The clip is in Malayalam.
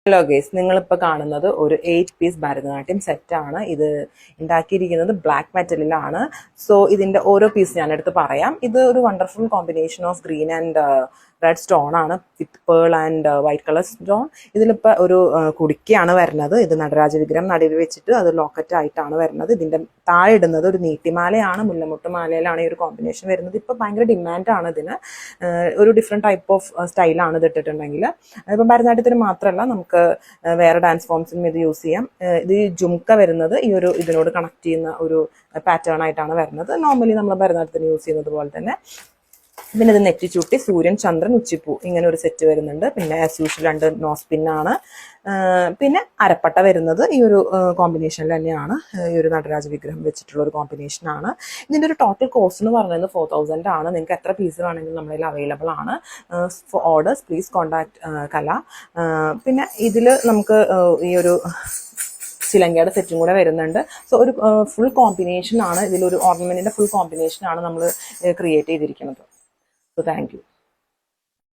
ഹലോ ഗേസ്, നിങ്ങളിപ്പോൾ കാണുന്നത് ഒരു 8 പീസ് ഭരതനാട്യം സെറ്റാണ്. ഇത് ഉണ്ടാക്കിയിരിക്കുന്നത് ബ്ലാക്ക് മെറ്റലിലാണ്. സോ ഇതിൻ്റെ ഓരോ പീസ് ഞാനെടുത്ത് പറയാം. ഇത് ഒരു wonderful combination of green and red stone ആണ്, with pearl and white colour stone. ഇതിലിപ്പോൾ ഒരു കുടുക്കിയാണ് വരുന്നത്. ഇത് നടരാജ വിഗ്രഹം നടുവിൽ വെച്ചിട്ട് അത് ലോക്കറ്റ് ആയിട്ടാണ് വരുന്നത്. ഇതിൻ്റെ താഴെ ഇടുന്നത് ഒരു നീട്ടിമാലയാണ്, മുല്ലമുട്ട് മാലയിലാണ് ഈ ഒരു കോമ്പിനേഷൻ വരുന്നത്. ഇപ്പോൾ ഭയങ്കര ഡിമാൻഡാണ് ഇതിന്. ഒരു ഡിഫറെൻറ്റ് ടൈപ്പ് ഓഫ് സ്റ്റൈലാണ് ഇത് ഇട്ടിട്ടുണ്ടെങ്കിൽ. അതിപ്പോൾ ഭരതനാട്യത്തിന് മാത്രമല്ല, നമുക്ക് വേറെ ഡാൻസ് ഫോംസിനും ഇത് യൂസ് ചെയ്യാം. ഇത് ജുംക്ക വരുന്നത് ഈ ഒരു ഇതിനോട് കണക്ട് ചെയ്യുന്ന ഒരു പാറ്റേൺ ആയിട്ടാണ് വരുന്നത്. നോർമലി നമ്മൾ ഭരതനാട്യത്തിന് യൂസ് ചെയ്യുന്നത് പോലെ തന്നെ. പിന്നെ ഇത് നെറ്റിച്ചൂട്ടി, സൂര്യൻ, ചന്ദ്രൻ, ഉച്ചിപ്പൂ, ഇങ്ങനെ ഒരു സെറ്റ് വരുന്നുണ്ട്. പിന്നെ ആസ് യൂഷ്വൽ 2 നോസ്പിന്നാണ്. പിന്നെ അരപ്പട്ട വരുന്നത് ഈ ഒരു കോമ്പിനേഷനിൽ തന്നെയാണ്. ഈ ഒരു നടരാജ വിഗ്രഹം വെച്ചിട്ടുള്ള ഒരു കോമ്പിനേഷനാണ്. ഇതിൻ്റെ ഒരു ടോട്ടൽ കോസ്റ്റ് എന്ന് പറയുന്നത് 4000 ആണ്. നിങ്ങൾക്ക് എത്ര പീസ് വേണമെങ്കിലും നമ്മളതിൽ അവൈലബിൾ ആണ്. ഫോർ ഓർഡേഴ്സ് പ്ലീസ് കോൺടാക്ട് കല. പിന്നെ ഇതിൽ നമുക്ക് ഈ ഒരു ചിലങ്കയുടെ സെറ്റും കൂടെ വരുന്നുണ്ട്. സോ ഒരു ഫുൾ കോമ്പിനേഷൻ ആണ്, ഇതിലൊരു ഓർണമെന്റിന്റെ ഫുൾ കോമ്പിനേഷൻ ആണ് നമ്മൾ ക്രിയേറ്റ് ചെയ്തിരിക്കുന്നത്. So thank you.